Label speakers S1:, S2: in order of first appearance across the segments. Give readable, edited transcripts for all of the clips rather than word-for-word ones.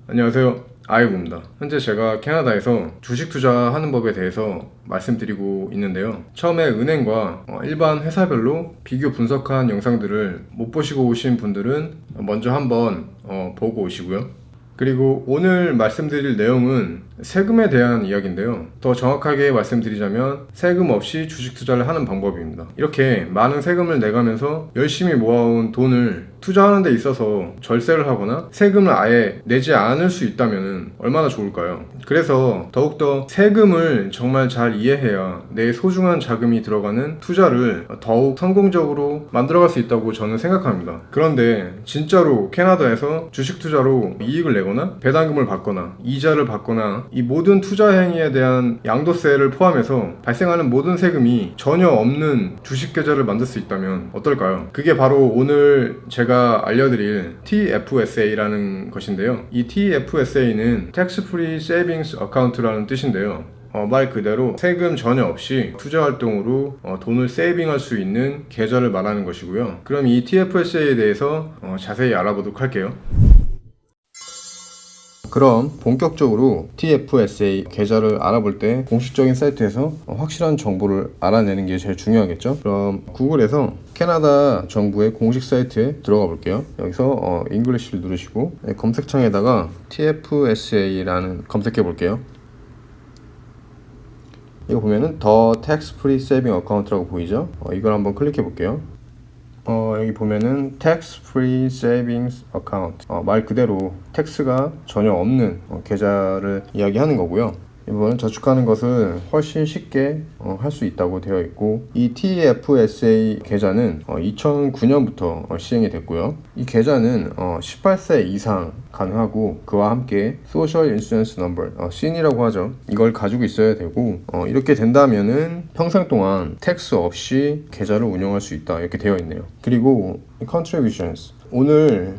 S1: 안녕하세요, 아이브입니다. 현재 제가 캐나다에서 주식 투자하는 법에 대해서 말씀드리고 있는데요. 처음에 은행과 일반 회사별로 비교 분석한 영상들을 못 보시고 오신 분들은 먼저 한번 보고 오시고요. 그리고 오늘 말씀드릴 내용은 세금에 대한 이야기인데요. 더 정확하게 말씀드리자면 세금 없이 주식 투자를 하는 방법입니다. 이렇게 많은 세금을 내가면서 열심히 모아온 돈을 투자하는 데 있어서 절세를 하거나 세금을 아예 내지 않을 수 있다면 얼마나 좋을까요? 그래서 더욱더 세금을 정말 잘 이해해야 내 소중한 자금이 들어가는 투자를 더욱 성공적으로 만들어갈 수 있다고 저는 생각합니다. 그런데 진짜로 캐나다에서 주식 투자로 이익을 내거나 배당금을 받거나 이자를 받거나 이 모든 투자 행위에 대한 양도세를 포함해서 발생하는 모든 세금이 전혀 없는 주식 계좌를 만들 수 있다면 어떨까요? 그게 바로 오늘 제가 알려드릴 TFSA라는 것인데요. 이 TFSA는 Tax Free Savings Account라는 뜻인데요. 말 그대로 세금 전혀 없이 투자 활동으로 돈을 세이빙할 수 있는 계좌를 말하는 것이고요. 그럼 이 TFSA에 대해서 자세히 알아보도록 할게요. 그럼 본격적으로 TFSA 계좌를 알아볼 때 공식적인 사이트에서 확실한 정보를 알아내는 게 제일 중요하겠죠. 그럼 구글에서 캐나다 정부의 공식 사이트에 들어가 볼게요. 여기서 잉글리시를 누르시고 검색창에다가 TFSA라는 검색해 볼게요. 이거 보면은 더 Tax Free Saving Account라고 보이죠? 이걸 한번 클릭해 볼게요. 여기 보면은 Tax Free Savings Account, 말 그대로 텍스가 전혀 없는 계좌를 이야기하는 거고요. 이번엔 저축하는 것을 훨씬 쉽게 할 수 있다고 되어 있고, 이 TFSA 계좌는 2009년부터 시행이 됐고요. 이 계좌는 18세 이상 가능하고 그와 함께 Social Insurance Number, SIN이라고 하죠. 이걸 가지고 있어야 되고, 이렇게 된다면은 평생 동안 텍스 없이 계좌를 운영할 수 있다, 이렇게 되어 있네요. 그리고 Contributions, 오늘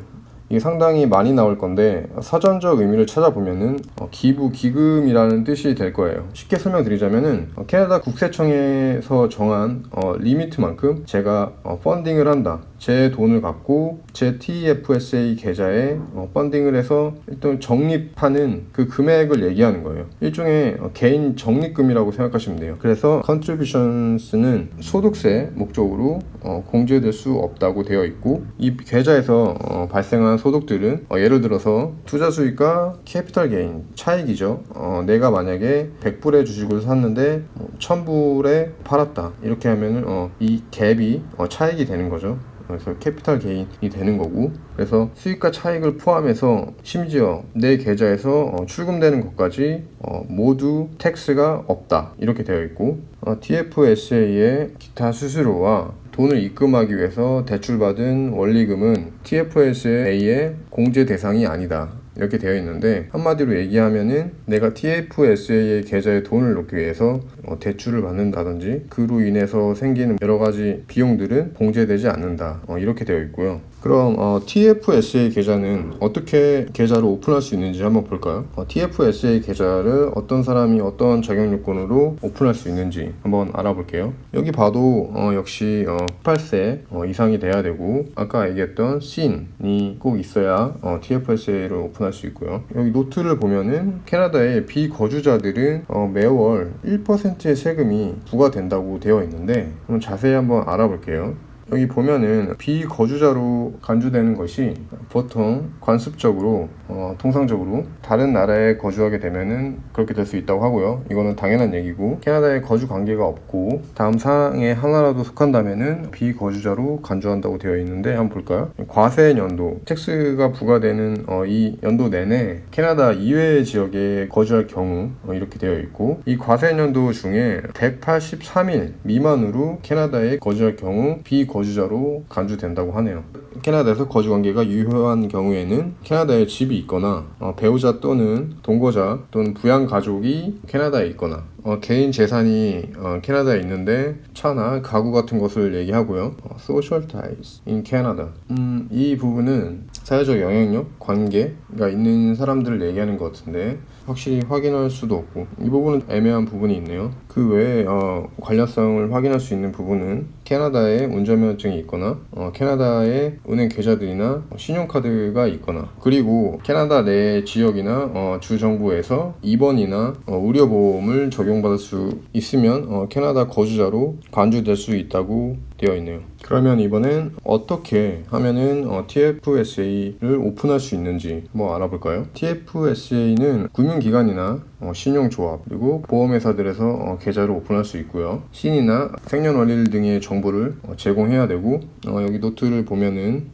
S1: 이게 상당히 많이 나올 건데 사전적 의미를 찾아보면은 기부, 기금이라는 뜻이 될 거예요. 쉽게 설명드리자면은 캐나다 국세청에서 정한 리미트만큼 제가 펀딩을 한다, 제 돈을 갖고 제 TFSA 계좌에 펀딩을 해서 일단 적립하는 그 금액을 얘기하는 거예요. 일종의 개인 적립금이라고 생각하시면 돼요. 그래서 contributions는 소득세 목적으로 공제될 수 없다고 되어 있고, 이 계좌에서 발생한 소득들은 예를 들어서 투자 수익과 캐피탈 게인, 차익이죠. 내가 만약에 100불의 주식을 샀는데 1000불에 팔았다, 이렇게 하면은 이 갭이 차익이 되는 거죠. 그래서 캐피탈 게인이 되는 거고, 그래서 수익과 차익을 포함해서 심지어 내 계좌에서 출금되는 것까지 모두 텍스가 없다, 이렇게 되어 있고, TFSA의 기타 수수료와 돈을 입금하기 위해서 대출받은 원리금은 TFSA의 공제 대상이 아니다, 이렇게 되어 있는데, 한마디로 얘기하면은 내가 TFSA의 계좌에 돈을 넣기 위해서 대출을 받는다든지 그로 인해서 생기는 여러 가지 비용들은 공제되지 않는다, 이렇게 되어 있고요. 그럼 TFSA 계좌는 어떻게 계좌를 오픈할 수 있는지 한번 볼까요? TFSA 계좌를 어떤 사람이 어떤 자격 요건으로 오픈할 수 있는지 한번 알아볼게요. 여기 봐도 역시 18세 이상이 돼야 되고, 아까 얘기했던 SIN이 꼭 있어야 TFSA를 오픈할 수 있고요. 여기 노트를 보면은 캐나다의 비거주자들은 매월 1%의 세금이 부과된다고 되어 있는데, 그럼 자세히 한번 알아볼게요. 여기 보면은 비거주자로 간주되는 것이 보통 관습적으로 통상적으로 다른 나라에 거주하게 되면은 그렇게 될 수 있다고 하고요. 이거는 당연한 얘기고, 캐나다에 거주 관계가 없고 다음 사항에 하나라도 속한다면은 비거주자로 간주한다고 되어 있는데, 한번 볼까요? 과세 연도, 텍스가 부과되는 이 연도 내내 캐나다 이외의 지역에 거주할 경우 이렇게 되어 있고, 이 과세 연도 중에 183일 미만으로 캐나다에 거주할 경우 비거주자로 간주된다고 하네요. 캐나다에서 거주관계가 유효한 경우에는 캐나다에 집이 있거나 배우자 또는 동거자 또는 부양가족이 캐나다에 있거나 개인 재산이 캐나다에 있는데 차나 가구 같은 것을 얘기하고요. Social ties in Canada. 이 부분은 사회적 영향력, 관계가 있는 사람들을 얘기하는 것 같은데 확실히 확인할 수도 없고 이 부분은 애매한 부분이 있네요. 그 외에 관련성을 확인할 수 있는 부분은 캐나다에 운전면허증이 있거나 캐나다의 은행 계좌들이나 신용카드가 있거나 그리고 캐나다 내 지역이나 주 정부에서 입원이나 의료보험을 적용받을 수 있으면 캐나다 거주자로 간주될 수 있다고 되어 있네요. 그러면 이번엔 어떻게 하면은 TFSA를 오픈할 수 있는지 한번 알아볼까요? TFSA는 금융기관이나 신용조합 그리고 보험회사들에서 계좌를 오픈할 수 있고요. 신이나 생년월일 등의 정보를 제공해야 되고 여기 노트를 보면은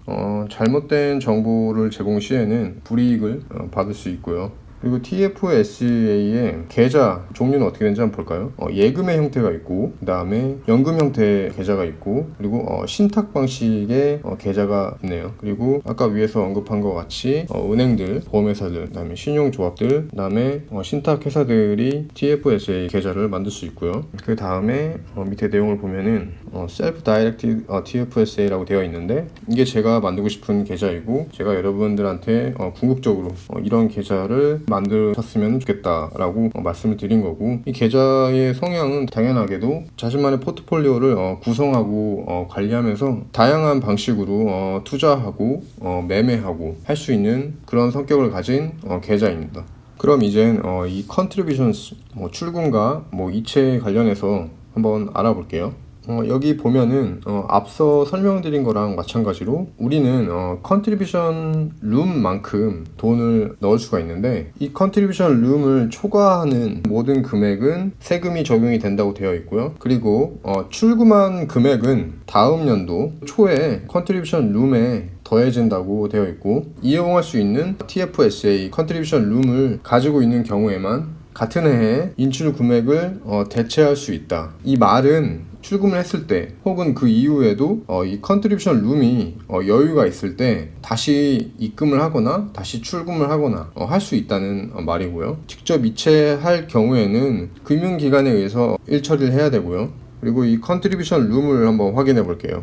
S1: 잘못된 정보를 제공 시에는 불이익을 받을 수 있고요. 그리고 TFSA의 계좌 종류는 어떻게 되는지 한번 볼까요? 예금의 형태가 있고 그 다음에 연금 형태의 계좌가 있고 그리고 신탁 방식의 계좌가 있네요. 그리고 아까 위에서 언급한 것 같이 은행들, 보험회사들, 그 다음에 신용조합들, 그 다음에 신탁회사들이 TFSA 계좌를 만들 수 있고요. 그 다음에 밑에 내용을 보면은 Self-Directed TFSA라고 되어 있는데 이게 제가 만들고 싶은 계좌이고 제가 여러분들한테 궁극적으로 이런 계좌를 만드셨으면 좋겠다라고 말씀을 드린 거고 이 계좌의 성향은 당연하게도 자신만의 포트폴리오를 구성하고 관리하면서 다양한 방식으로 투자하고 매매하고 할 수 있는 그런 성격을 가진 계좌입니다. 그럼 이젠 이 contributions 출금과 이체 관련해서 한번 알아볼게요. 여기 보면은 앞서 설명드린 거랑 마찬가지로 우리는 컨트리뷰션 룸만큼 돈을 넣을 수가 있는데 이 컨트리뷰션 룸을 초과하는 모든 금액은 세금이 적용이 된다고 되어 있고요. 그리고 출금한 금액은 다음 연도 초에 컨트리뷰션 룸에 더해진다고 되어 있고 이용할 수 있는 TFSA 컨트리뷰션 룸을 가지고 있는 경우에만 같은 해에 인출 금액을 대체할 수 있다. 이 말은 출금을 했을 때 혹은 그 이후에도 이 컨트리뷰션 룸이 여유가 있을 때 다시 입금을 하거나 다시 출금을 하거나 할 수 있다는 말이고요. 직접 이체할 경우에는 금융기관에 의해서 일처리를 해야 되고요. 그리고 이 컨트리뷰션 룸을 한번 확인해 볼게요.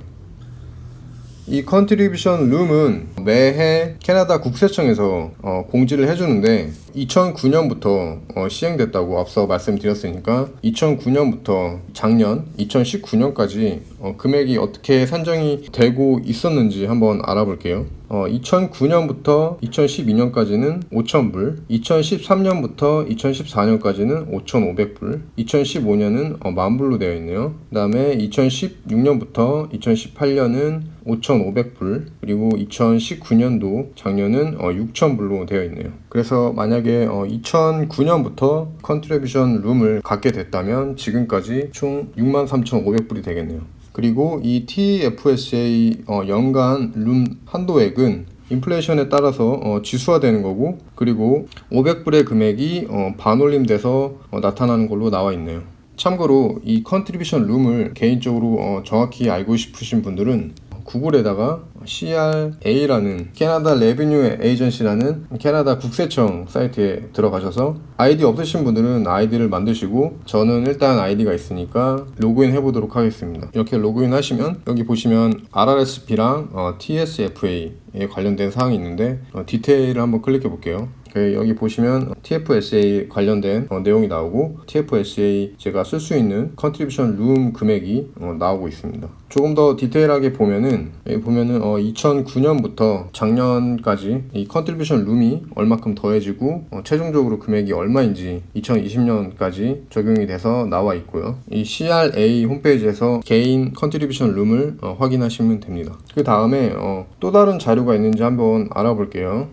S1: 이 컨트리뷰션 룸은 매해 캐나다 국세청에서 공지를 해주는데 2009년부터 시행됐다고 앞서 말씀드렸으니까 2009년부터 작년 2019년까지 금액이 어떻게 산정이 되고 있었는지 한번 알아볼게요. 2009년부터 2012년까지는 5,000불, 2013년부터 2014년까지는 5,500불, 2015년은 10,000불로 되어 있네요. 그 다음에 2016년부터 2018년은 5,500불, 그리고 2019년도 작년은 6,000불로 되어 있네요. 그래서 만약에 2009년부터 컨트리뷰션 룸을 갖게 됐다면 지금까지 총 63,500불이 되겠네요. 그리고 이 TFSA 연간 룸 한도액은 인플레이션에 따라서 지수화되는 거고 그리고 500불의 금액이 반올림돼서 나타나는 걸로 나와 있네요. 참고로 이 컨트리뷰션 룸을 개인적으로 정확히 알고 싶으신 분들은 구글에다가 CRA라는 캐나다 레비뉴 에이전시라는 캐나다 국세청 사이트에 들어가셔서 아이디 없으신 분들은 아이디를 만드시고 저는 일단 아이디가 있으니까 로그인 해보도록 하겠습니다. 이렇게 로그인 하시면 여기 보시면 RRSP랑 TSFA에 관련된 사항이 있는데 디테일을 한번 클릭해 볼게요. 여기 보시면 TFSA 관련된 내용이 나오고 TFSA 제가 쓸 수 있는 컨트리뷰션 룸 금액이 나오고 있습니다. 조금 더 디테일하게 보면은 여기 보면은 2009년부터 작년까지 이 컨트리뷰션 룸이 얼마큼 더해지고 최종적으로 금액이 얼마인지 2020년까지 적용이 돼서 나와 있고요. 이 CRA 홈페이지에서 개인 컨트리뷰션 rum을 확인하시면 됩니다. 그 다음에 또 다른 자료가 있는지 한번 알아볼게요.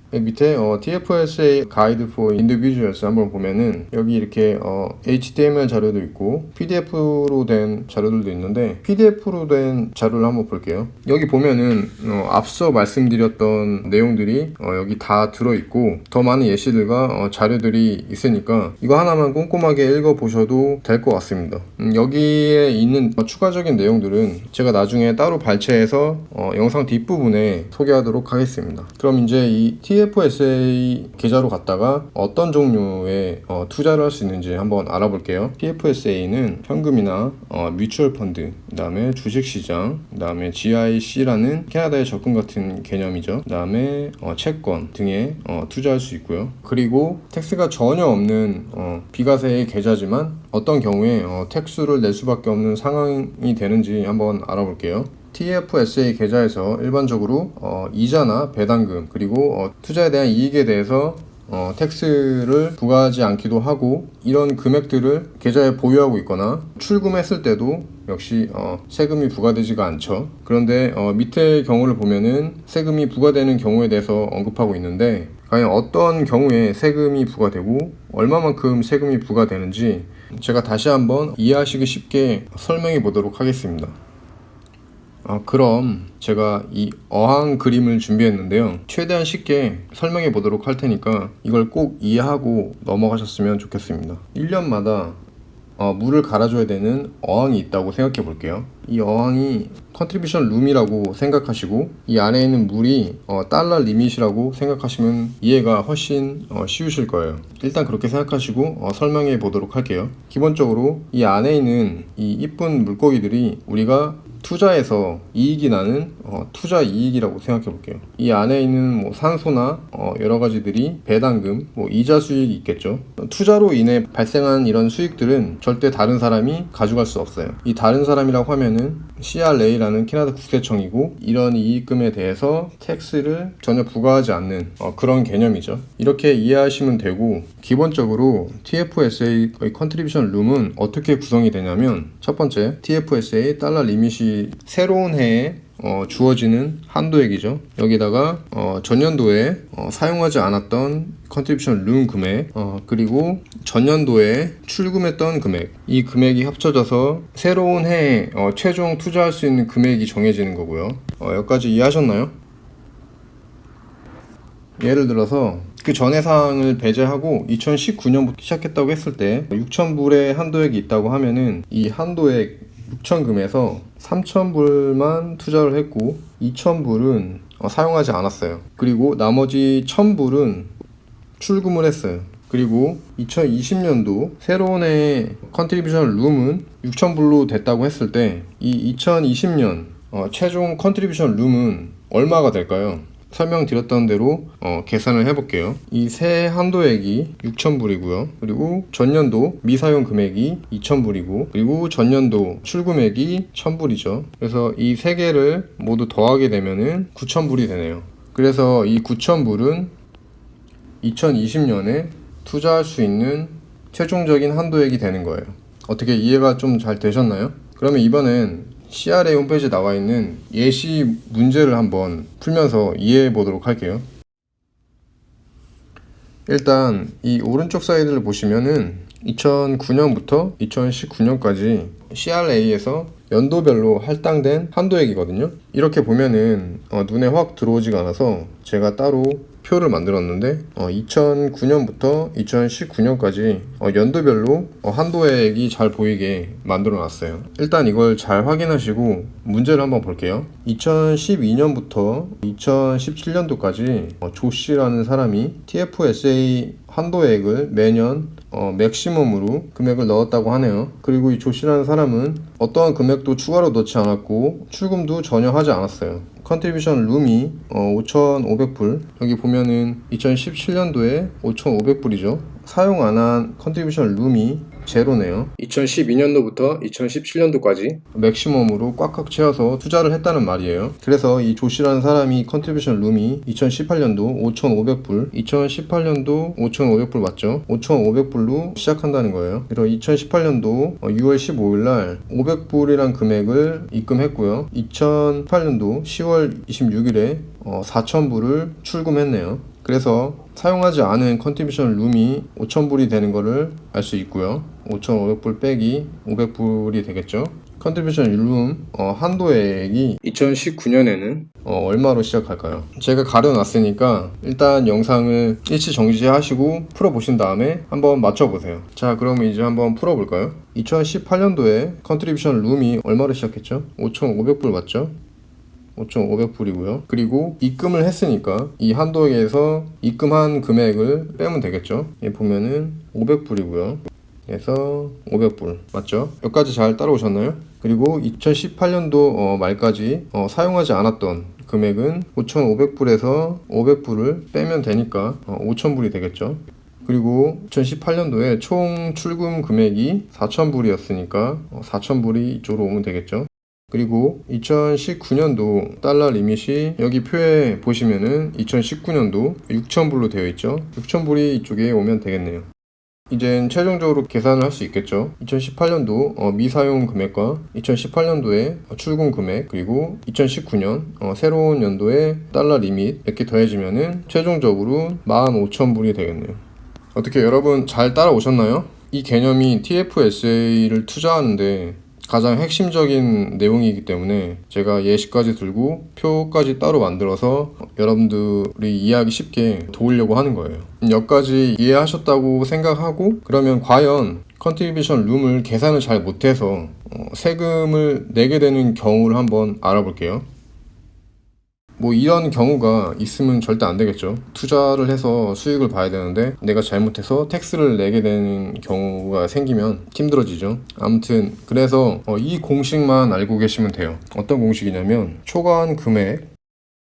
S1: 밑에 TFSA Guide for Individuals 한번 보면은 여기 이렇게 HTML 자료도 있고 PDF로 된 자료들도 있는데 PDF로 된 자료를 한번 볼게요. 여기 보면은 앞서 말씀드렸던 내용들이 여기 다 들어있고 더 많은 예시들과 자료들이 있으니까 이거 하나만 꼼꼼하게 읽어보셔도 될 것 같습니다. 여기에 있는 추가적인 내용들은 제가 나중에 따로 발췌해서 영상 뒷부분에 소개하도록 하겠습니다. 그럼 이제 이 TFSA 계좌로 갔다가 어떤 종류의 투자를 할 수 있는지 한번 알아볼게요. TFSA는 현금이나 뮤추얼 펀드, 그 다음에 주식시장, 그 다음에 GIC라는 캐나다의 적금 같은 개념이죠. 그 다음에 채권 등에 투자할 수 있고요. 그리고 텍스가 전혀 없는 비과세의 계좌지만 어떤 경우에 텍스를 낼 수밖에 없는 상황이 되는지 한번 알아볼게요. TFSA 계좌에서 일반적으로 이자나 배당금 그리고 투자에 대한 이익에 대해서 텍스를 부과하지 않기도 하고, 이런 금액들을 계좌에 보유하고 있거나 출금했을 때도 역시 세금이 부과되지가 않죠. 그런데 밑에 경우를 보면은 세금이 부과되는 경우에 대해서 언급하고 있는데, 과연 어떤 경우에 세금이 부과되고 얼마만큼 세금이 부과되는지 제가 다시 한번 이해하시기 쉽게 설명해 보도록 하겠습니다. 그럼 제가 이 어항 그림을 준비했는데요. 최대한 쉽게 설명해 보도록 할 테니까 이걸 꼭 이해하고 넘어가셨으면 좋겠습니다. 1년마다 물을 갈아줘야 되는 어항이 있다고 생각해 볼게요. 이 어항이 컨트리뷰션 룸이라고 생각하시고, 이 안에 있는 물이 달러 리밋이라고 생각하시면 이해가 훨씬 쉬우실 거예요. 일단 그렇게 생각하시고 설명해 보도록 할게요. 기본적으로 이 안에 있는 이 이쁜 물고기들이 우리가 투자에서 이익이 나는 투자 이익이라고 생각해 볼게요. 이 안에 있는 산소나 여러 가지들이 배당금, 이자 수익이 있겠죠. 투자로 인해 발생한 이런 수익들은 절대 다른 사람이 가져갈 수 없어요. 이 다른 사람이라고 하면은 CRA라는 캐나다 국세청이고, 이런 이익금에 대해서 텍스를 전혀 부과하지 않는 그런 개념이죠. 이렇게 이해하시면 되고, 기본적으로 TFSA 컨트리뷰션 룸은 어떻게 구성이 되냐면, 첫 번째 TFSA 달러 리밋이 새로운 해에 주어지는 한도액이죠. 여기다가 전년도에 사용하지 않았던 컨트리뷰션 룸 금액, 그리고 전년도에 출금했던 금액, 이 금액이 합쳐져서 새로운 해에 최종 투자할 수 있는 금액이 정해지는 거고요. 여기까지 이해하셨나요? 예를 들어서 그 전의 사항을 배제하고 2019년부터 시작했다고 했을 때 6,000불의 한도액이 있다고 하면은, 이 한도액 6,000금에서 3,000불만 투자를 했고 2,000불은 사용하지 않았어요. 그리고 나머지 1,000불은 출금을 했어요. 그리고 2020년도 새로운 해의 컨트리뷰션 룸은 6,000불로 됐다고 했을 때, 이 2020년 최종 컨트리뷰션 룸은 얼마가 될까요? 설명드렸던 대로 계산을 해볼게요. 이 새 한도액이 6,000불이고요. 그리고 전년도 미사용 금액이 2,000불이고, 그리고 전년도 출금액이 1,000불이죠. 그래서 이 세 개를 모두 더하게 되면은 9,000불이 되네요. 그래서 이 9,000불은 2020년에 투자할 수 있는 최종적인 한도액이 되는 거예요. 어떻게 이해가 좀 잘 되셨나요? 그러면 이번엔 CRA 홈페이지에 나와 있는 예시 문제를 한번 풀면서 이해해 보도록 할게요. 일단 이 오른쪽 사이드를 보시면은 2009년부터 2019년까지 CRA에서 연도별로 할당된 한도액이거든요. 이렇게 보면은 눈에 확 들어오지가 않아서 제가 따로 표를 만들었는데, 2009년부터 2019년까지 연도별로 한도액이 잘 보이게 만들어 놨어요. 일단 이걸 잘 확인하시고 문제를 한번 볼게요. 2012년부터 2017년도까지 조씨라는 사람이 TFSA 한도액을 매년 맥시멈으로 금액을 넣었다고 하네요. 그리고 이 조씨라는 사람은 어떠한 금액도 추가로 넣지 않았고 출금도 전혀 하지 않았어요. 컨트리뷰션 룸이 5,500불, 여기 보면은 2017년도에 5,500불이죠. 사용 안 한 컨트리뷰션 룸이 제로네요. 2012년도부터 2017년도까지 맥시멈으로 꽉꽉 채워서 투자를 했다는 말이에요. 그래서 이 조씨라는 사람이 컨트리뷰션 룸이 2018년도 5,500불, 2018년도 5,500불 맞죠? 5,500불로 시작한다는 거예요. 그래서 2018년도 6월 15일날 500불이란 금액을 입금했고요. 2018년도 10월 26일에 4,000불을 출금했네요. 그래서 사용하지 않은 컨트리뷰션 룸이 5,000불이 되는 거를 알 수 있고요. 5,500불 빼기 500불이 되겠죠. 컨트리뷰션 룸 한도액이 2019년에는 얼마로 시작할까요? 제가 가려놨으니까 일단 영상을 일치 정지하시고 풀어보신 다음에 한번 맞춰보세요. 자, 그러면 이제 한번 풀어볼까요? 2018년도에 컨트리뷰션 룸이 얼마로 시작했죠? 5,500불 맞죠? 5,500불이고요. 그리고 입금을 했으니까 이 한도액에서 입금한 금액을 빼면 되겠죠. 여기 보면은 500불이고요. 그래서 500불 맞죠? 여기까지 잘 따라오셨나요? 그리고 2018년도 말까지 사용하지 않았던 금액은 5,500불에서 500불을 빼면 되니까 5,000불이 되겠죠. 그리고 2018년도에 총 출금 금액이 4,000불이었으니까 4,000불이 이쪽으로 오면 되겠죠. 그리고 2019년도 달러 리밋이 여기 표에 보시면은 2019년도 6,000불로 되어 있죠. 6,000불이 이쪽에 오면 되겠네요. 이젠 최종적으로 계산을 할 수 있겠죠. 2018년도 미사용 금액과 2018년도의 출금 금액 그리고 2019년 새로운 연도의 달러 리밋 이렇게 더해지면은 최종적으로 15,000불이 되겠네요. 어떻게 여러분 잘 따라오셨나요? 이 개념이 TFSA를 투자하는데 가장 핵심적인 내용이기 때문에 제가 예시까지 들고 표까지 따로 만들어서 여러분들이 이해하기 쉽게 도우려고 하는 거예요. 여기까지 이해하셨다고 생각하고 그러면 과연 컨트리뷰션 룸을 계산을 잘 못해서 세금을 내게 되는 경우를 한번 알아볼게요. 뭐 이런 경우가 있으면 절대 안 되겠죠. 투자를 해서 수익을 봐야 되는데 내가 잘못해서 텍스를 내게 되는 경우가 생기면 힘들어지죠. 아무튼 그래서 이 공식만 알고 계시면 돼요. 어떤 공식이냐면 초과한 금액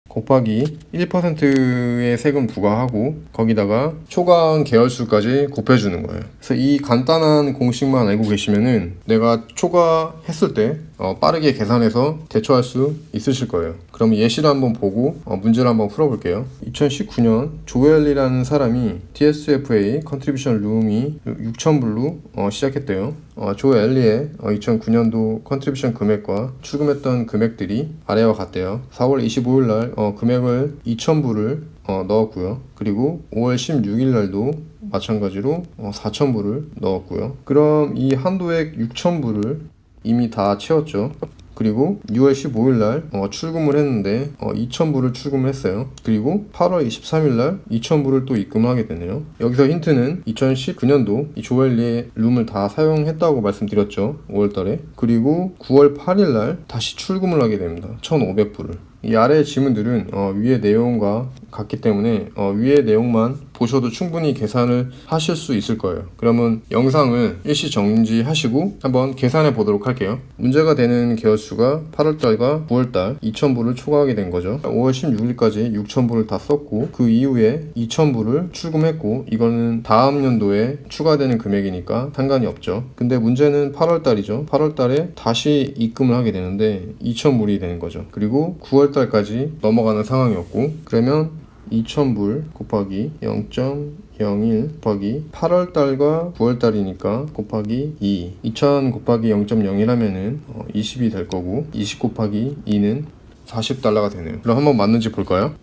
S1: 곱하기 1%의 세금 부과하고 거기다가 초과한 계열수까지 곱해주는 거예요. 그래서 이 간단한 공식만 알고 계시면은 내가 초과했을 때 빠르게 계산해서 대처할 수 있으실 거예요. 그럼 예시를 한번 보고 문제를 한번 풀어볼게요. 2019년 조엘리라는 사람이 TSFA 컨트리뷰션 룸이 6,000불로 시작했대요. 조엘리의 2009년도 컨트리뷰션 금액과 출금했던 금액들이 아래와 같대요. 4월 25일 날 금액을 2,000불을 넣었고요. 그리고 5월 16일 날도 마찬가지로 4,000불을 넣었고요. 그럼 이 한도액 6,000불을 이미 다 채웠죠. 그리고 6월 15일 날 출금을 했는데 2,000불을 출금을 했어요. 그리고 8월 23일 날 2,000불을 또 입금하게 되네요. 여기서 힌트는 2019년도 이 조엘리의 룸을 다 사용했다고 말씀드렸죠. 5월 달에. 그리고 9월 8일 날 다시 출금을 하게 됩니다. 1,500불을. 이 아래 지문들은 위의 내용과 같기 때문에 위의 내용만 보셔도 충분히 계산을 하실 수 있을 거예요. 그러면 영상을 일시 정지하시고 한번 계산해 보도록 할게요. 문제가 되는 계열수가 8월달과 9월달 2,000불을 초과하게 된 거죠. 5월 16일까지 6,000불을 다 썼고 그 이후에 2,000불을 출금했고 이거는 다음 연도에 추가되는 금액이니까 상관이 없죠. 근데 문제는 8월달이죠. 8월달에 다시 입금을 하게 되는데 2,000불이 되는 거죠. 그리고 9월달까지 넘어가는 상황이었고 그러면 2,000불 곱하기 0.01 곱하기 8월달과 9월달이니까 곱하기 2 2,000 곱하기 0.01 하면은 20이 될 거고 20 곱하기 2는 40달러가 되네요. 그럼 한번 맞는지 볼까요?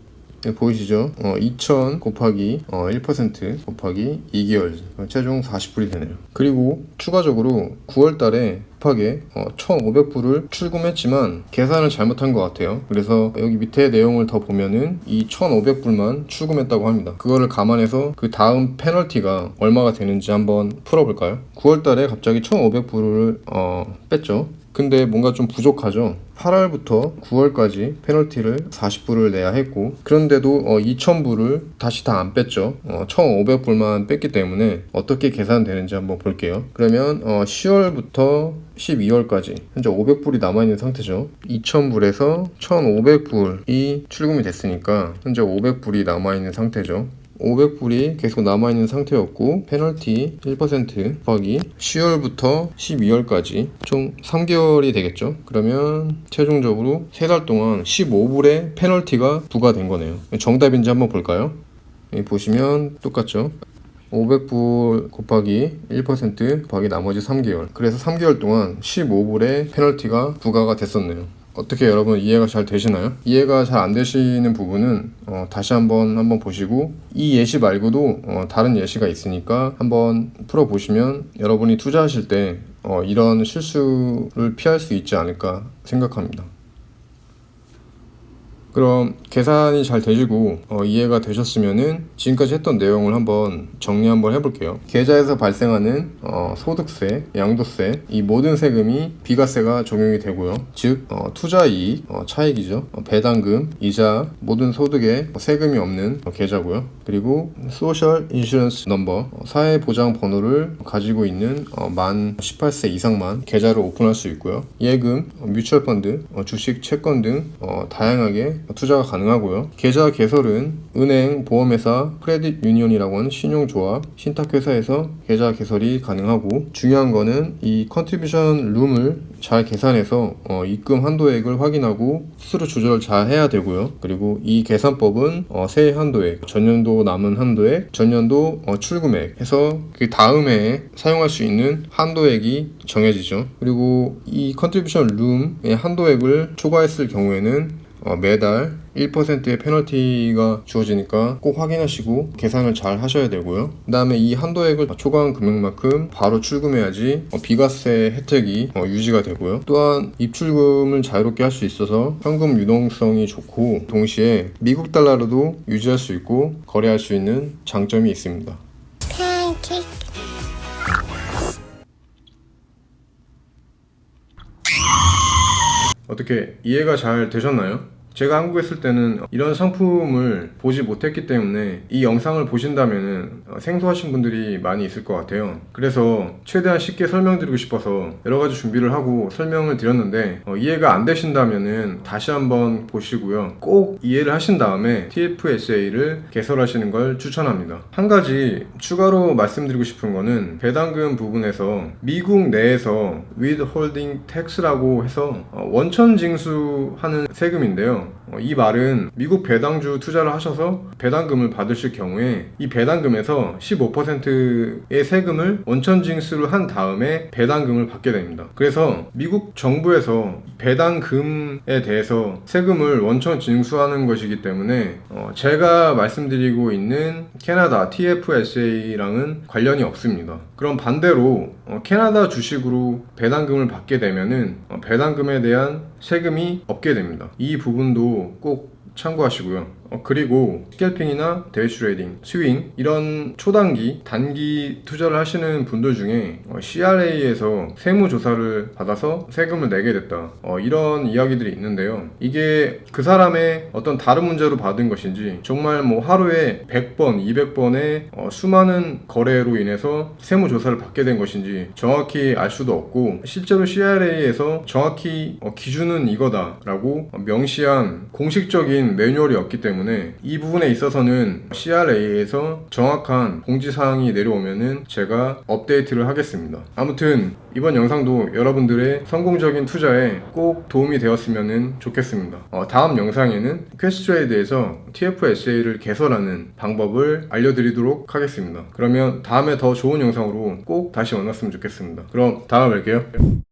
S1: 네, 보이시죠? 2,000 곱하기 1% 곱하기 2개월 최종 40불이 되네요. 그리고 추가적으로 9월달에 급하게 1,500불을 출금했지만 계산을 잘못한 것 같아요. 그래서 여기 밑에 내용을 더 보면은 이 1,500불만 출금했다고 합니다. 그거를 감안해서 그 다음 페널티가 얼마가 되는지 한번 풀어볼까요? 9월달에 갑자기 1,500불을 뺐죠. 근데 뭔가 좀 부족하죠. 8월부터 9월까지 페널티를 40불을 내야 했고 그런데도 2,000불을 다시 다 안 뺐죠. 1,500불만 뺐기 때문에 어떻게 계산되는지 한번 볼게요. 그러면 10월부터 12월까지 현재 500불이 남아있는 상태죠. 2,000불에서 1,500불이 출금이 됐으니까 현재 500불이 남아있는 상태죠. 500불이 계속 남아있는 상태였고 페널티 1% 곱하기 10월부터 12월까지 총 3개월이 되겠죠. 그러면 최종적으로 3달 동안 15불의 페널티가 부과된 거네요. 정답인지 한번 볼까요? 여기 보시면 똑같죠. 500불 곱하기 1% 곱하기 나머지 3개월 그래서 3개월 동안 15불의 페널티가 부과가 됐었네요. 어떻게 여러분 이해가 잘 되시나요? 이해가 잘 안 되시는 부분은 다시 한번 보시고 이 예시 말고도 다른 예시가 있으니까 한번 풀어보시면 여러분이 투자하실 때 이런 실수를 피할 수 있지 않을까 생각합니다. 그럼 계산이 잘 되시고 이해가 되셨으면은 지금까지 했던 내용을 한번 정리 한번 해볼게요. 계좌에서 발생하는 소득세, 양도세 이 모든 세금이 비과세가 적용이 되고요. 즉 투자이익, 차익이죠. 배당금, 이자 모든 소득에 세금이 없는 계좌고요. 그리고 소셜 인슈런스 넘버 사회보장 번호를 가지고 있는 만 18세 이상만 계좌를 오픈할 수 있고요. 예금, 뮤추얼 펀드, 주식, 채권 등 다양하게 투자가 가능하고요. 계좌 개설은 은행, 보험회사, 크레딧 유니온이라고 하는 신용조합, 신탁회사에서 계좌 개설이 가능하고 중요한 거는 이 컨트리뷰션 룸을 잘 계산해서 입금 한도액을 확인하고 스스로 조절 잘 해야 되고요. 그리고 이 계산법은 세해 한도액, 전년도 남은 한도액, 전년도 출금액 해서 그 다음 해에 사용할 수 있는 한도액이 정해지죠. 그리고 이 컨트리뷰션 룸의 한도액을 초과했을 경우에는 매달 1%의 페널티가 주어지니까 꼭 확인하시고 계산을 잘 하셔야 되고요. 그 다음에 이 한도액을 초과한 금액만큼 바로 출금해야지 비과세 혜택이 유지가 되고요. 또한 입출금을 자유롭게 할 수 있어서 현금 유동성이 좋고 동시에 미국 달러로도 유지할 수 있고 거래할 수 있는 장점이 있습니다. 어떻게 이해가 잘 되셨나요? 제가 한국에 있을 때는 이런 상품을 보지 못했기 때문에 이 영상을 보신다면 생소하신 분들이 많이 있을 것 같아요. 그래서 최대한 쉽게 설명드리고 싶어서 여러가지 준비를 하고 설명을 드렸는데 이해가 안 되신다면 다시 한번 보시고요. 꼭 이해를 하신 다음에 TFSA를 개설하시는 걸 추천합니다. 한 가지 추가로 말씀드리고 싶은 거는 배당금 부분에서 미국 내에서 withholding tax라고 해서 원천 징수하는 세금인데요. 이 말은 미국 배당주 투자를 하셔서 배당금을 받으실 경우에 이 배당금에서 15%의 세금을 원천 징수를 한 다음에 배당금을 받게 됩니다. 그래서 미국 정부에서 배당금에 대해서 세금을 원천 징수하는 것이기 때문에 제가 말씀드리고 있는 캐나다 TFSA랑은 관련이 없습니다. 그럼 반대로 캐나다 주식으로 배당금을 받게 되면은 배당금에 대한 세금이 없게 됩니다. 이 부분도 꼭 참고하시고요. 그리고 스캘핑이나 데이트 트레이딩, 스윙 이런 초단기, 단기 투자를 하시는 분들 중에 CRA에서 세무조사를 받아서 세금을 내게 됐다 이런 이야기들이 있는데요. 이게 그 사람의 어떤 다른 문제로 받은 것인지 정말 뭐 하루에 100번, 200번의 수많은 거래로 인해서 세무조사를 받게 된 것인지 정확히 알 수도 없고 실제로 CRA에서 정확히 기준은 이거다 라고 명시한 공식적인 매뉴얼이 없기 때문에 이 부분에 있어서는 CRA에서 정확한 공지사항이 내려오면은 제가 업데이트를 하겠습니다. 아무튼 이번 영상도 여러분들의 성공적인 투자에 꼭 도움이 되었으면 좋겠습니다. 다음 영상에는 퀘스트레이드에서 TFSA를 개설하는 방법을 알려드리도록 하겠습니다. 그러면 다음에 더 좋은 영상으로 꼭 다시 만났으면 좋겠습니다. 그럼 다음에 뵐게요.